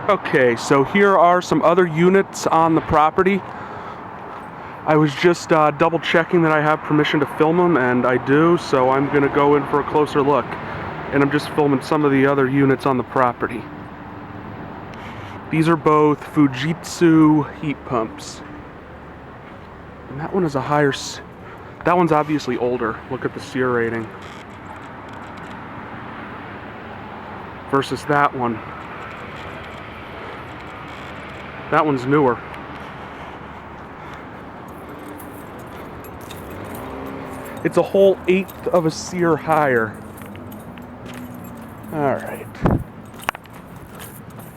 Okay, so here are some other units on the property. I was just double checking that I have permission to film them, and I do, so I'm going to go in for a closer look. And I'm just filming some of the other units on the property. These are both Fujitsu heat pumps. And that one is a higher... That one's obviously older. Look at the SEER rating. Versus that one. That one's newer. It's a whole 1/8 of a SEER higher. Alright.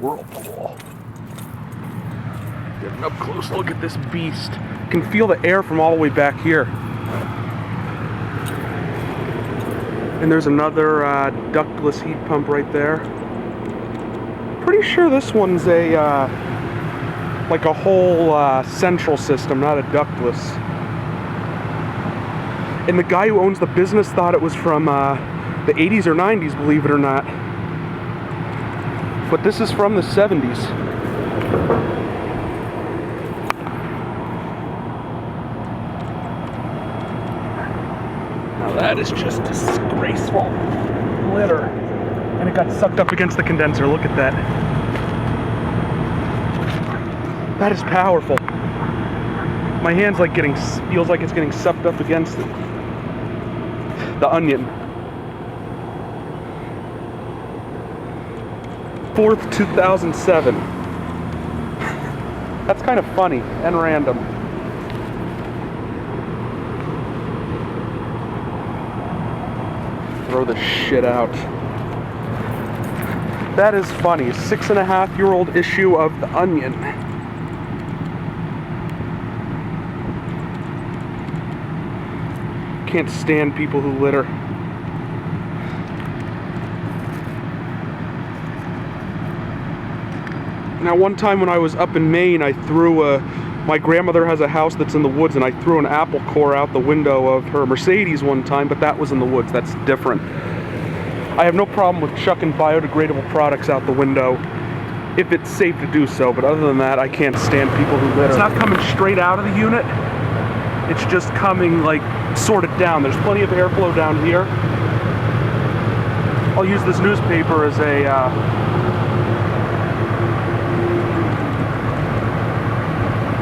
Whirlpool. Get an up close look at this beast. You can feel the air from all the way back here. And there's another ductless heat pump right there. Pretty sure this one's a like a whole central system, not a ductless. And the guy who owns the business thought it was from the 80s or 90s, believe it or not. But this is from the 70s. Now that is just disgraceful. Litter. And it got sucked up against the condenser. Look at that. That is powerful. My hand's like feels like it's getting sucked up against the onion. 4th, 2007. That's kind of funny and random. Throw this shit out. That is funny. 6.5-year-old issue of The Onion. Can't stand people who litter. Now, one time when I was up in Maine, I threw my grandmother has a house that's in the woods, and I threw an apple core out the window of her Mercedes one time, but that was in the woods. That's different. I have no problem with chucking biodegradable products out the window if it's safe to do so, but other than that, I can't stand people who litter. It's not coming straight out of the unit. It's just coming, like, sort of down. There's plenty of airflow down here. I'll use this newspaper as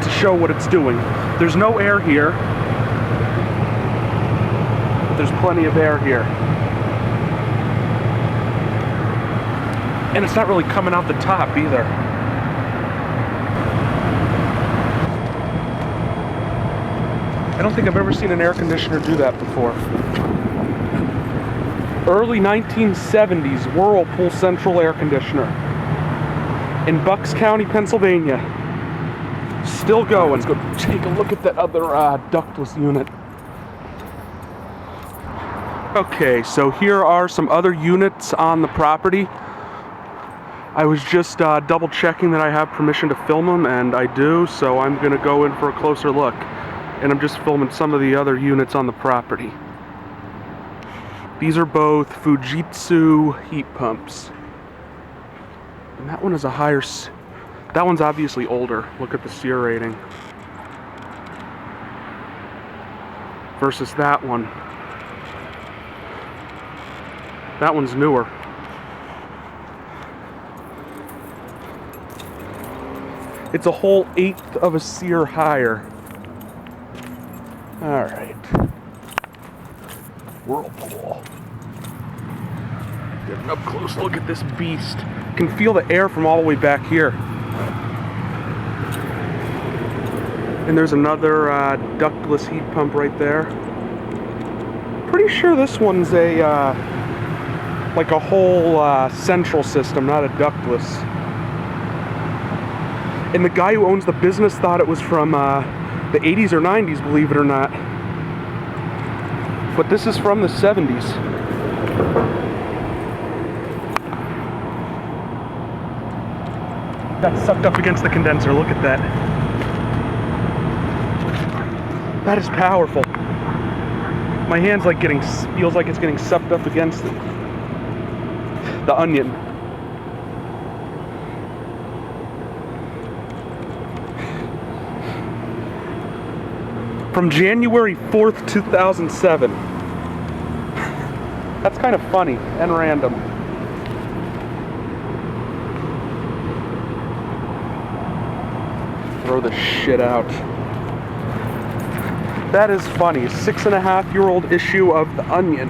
to show what it's doing. There's no air here, but there's plenty of air here. And it's not really coming out the top either. I don't think I've ever seen an air conditioner do that before. Early 1970s Whirlpool central air conditioner in Bucks County, Pennsylvania. Still going. Let's go take a look at that other ductless unit. Okay, so here are some other units on the property. I was just double checking that I have permission to film them, and I do, so I'm going to go in for a closer look. And I'm just filming some of the other units on the property. These are both Fujitsu heat pumps. And that one is a higher... That one's obviously older. Look at the SEER rating. Versus that one. That one's newer. It's a whole 1/8 of a SEER higher. Alright. Whirlpool. Get an up close look at this beast. You can feel the air from all the way back here. And there's another ductless heat pump right there. Pretty sure this one's a like a whole central system, not a ductless. And the guy who owns the business thought it was from the 80s or 90s, believe it or not. But this is from the 70s. Got sucked up against the condenser. Look at that. That is powerful. My hand's like feels like it's getting sucked up against the onion. from January 4th, 2007. That's kind of funny and random. Throw this shit out. That is funny. A 6.5-year-old issue of The Onion.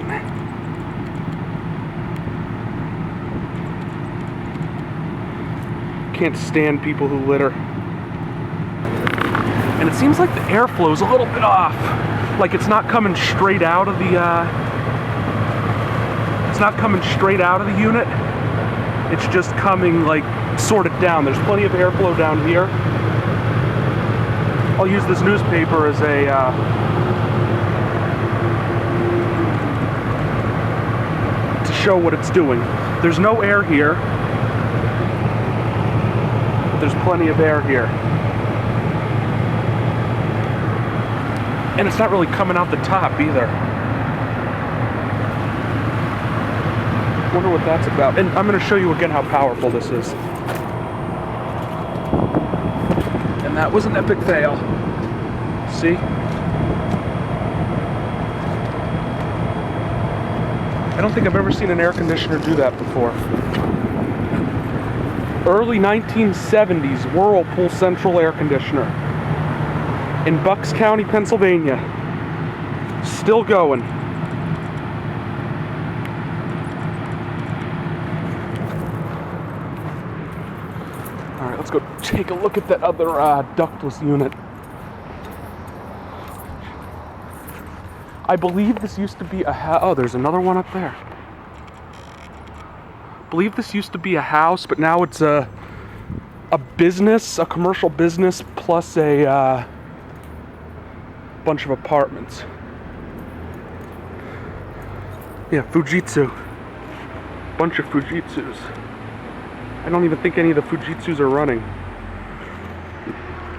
Can't stand people who litter. And it seems like the airflow is a little bit off. Like it's not coming straight out of the unit. It's just coming like sort of down. There's plenty of airflow down here. I'll use this newspaper as a to show what it's doing. There's no air here, but there's plenty of air here. And it's not really coming out the top either. Wonder what that's about. And I'm going to show you again how powerful this is. And that was an epic fail. See? I don't think I've ever seen an air conditioner do that before. Early 1970s Whirlpool central air conditioner in Bucks County, Pennsylvania. Still going. All right, let's go take a look at that other ductless unit. I believe this used to be a house. Oh, there's another one up there. I believe this used to be a house, but now it's a business, a commercial business, plus a bunch of apartments. Yeah, Fujitsu. Bunch of Fujitsus. I don't even think any of the Fujitsus are running.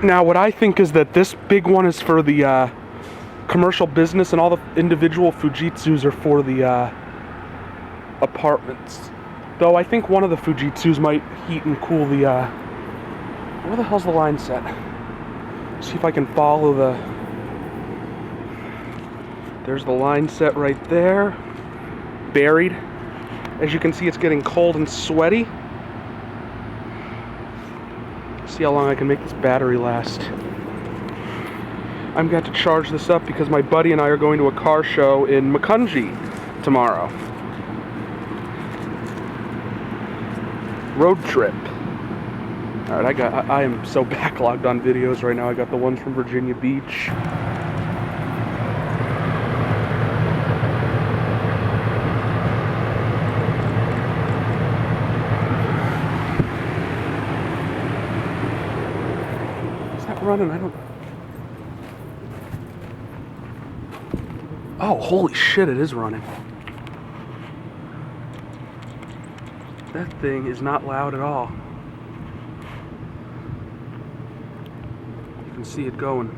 Now, what I think is that this big one is for the commercial business, and all the individual Fujitsus are for the apartments. Though I think one of the Fujitsus might heat and cool the where the hell's the line set? See if I can follow the... There's the line set right there. Buried. As you can see, it's getting cold and sweaty. See how long I can make this battery last. I'm going to charge this up because my buddy and I are going to a car show in Macungie tomorrow. Road trip. All right, I am so backlogged on videos right now. I got the ones from Virginia Beach. Is that running? I don't... Oh, holy shit, it is running. That thing is not loud at all. You can see it going.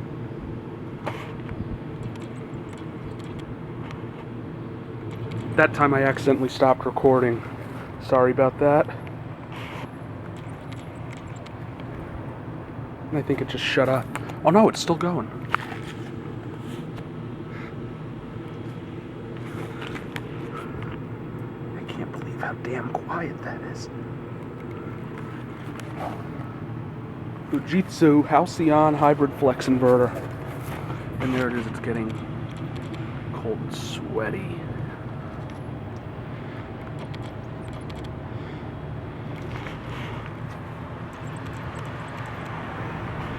That time I accidentally stopped recording. Sorry about that. And I think it just shut up. Oh no, it's still going. How damn quiet that is. Fujitsu Halcyon Hybrid Flex Inverter. And there it is, it's getting cold and sweaty.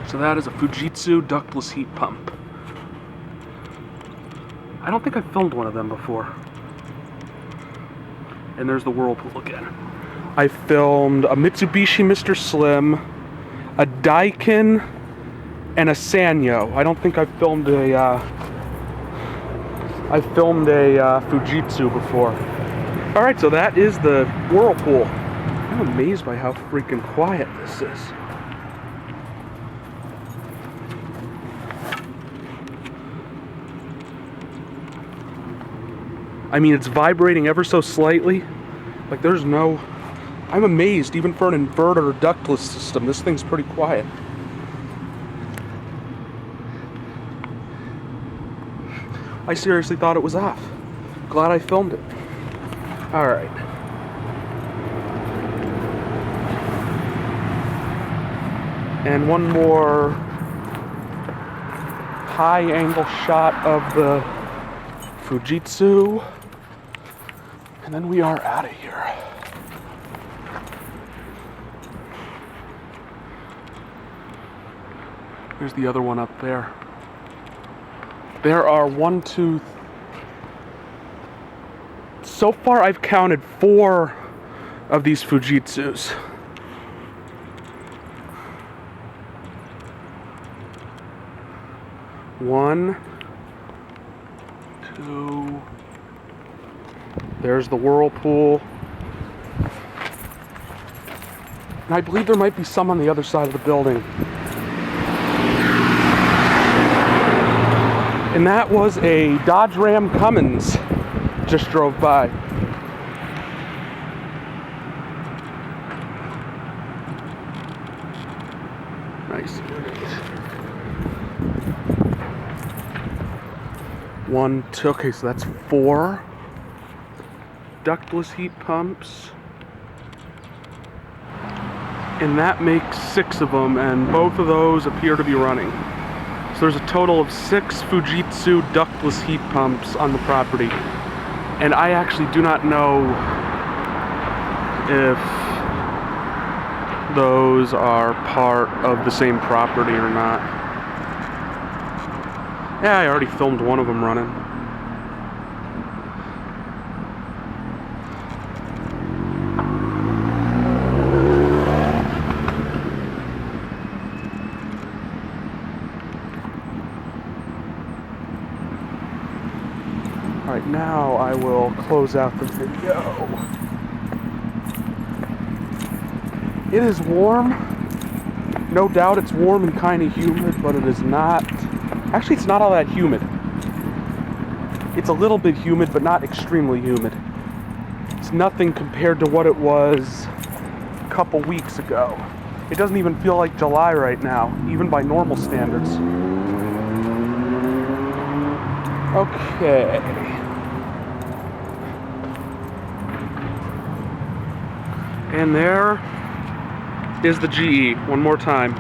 So that is a Fujitsu ductless heat pump. I don't think I've filmed one of them before. And there's the Whirlpool again. I filmed a Mitsubishi Mr. Slim, a Daikin, and a Sanyo. I don't think I've filmed a Fujitsu before. All right, so that is the Whirlpool. I'm amazed by how freaking quiet this is. I mean, it's vibrating ever so slightly. Like, there's no... I'm amazed, even for an inverter ductless system, this thing's pretty quiet. I seriously thought it was off. Glad I filmed it. Alright. And one more high angle shot of the Fujitsu. And then we are out of here. There's the other one up there. There are so far I've counted 4 of these Fujitsus. One, 2, there's the Whirlpool. And I believe there might be some on the other side of the building. And that was a Dodge Ram Cummins just drove by. Nice. 1, 2, okay, so that's 4 ductless heat pumps. And that makes 6 of them, and both of those appear to be running. So there's a total of 6 Fujitsu ductless heat pumps on the property. And I actually do not know if those are part of the same property or not. Yeah, I already filmed one of them running. Alright, now I will close out the video. It is warm. No doubt it's warm and kind of humid, but it is not... Actually, it's not all that humid. It's a little bit humid, but not extremely humid. It's nothing compared to what it was a couple weeks ago. It doesn't even feel like July right now, even by normal standards. Okay. And there is the GE, one more time.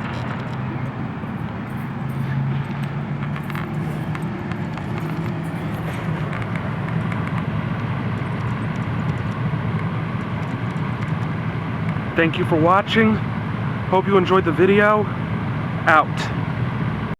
Thank you for watching. Hope you enjoyed the video. Out.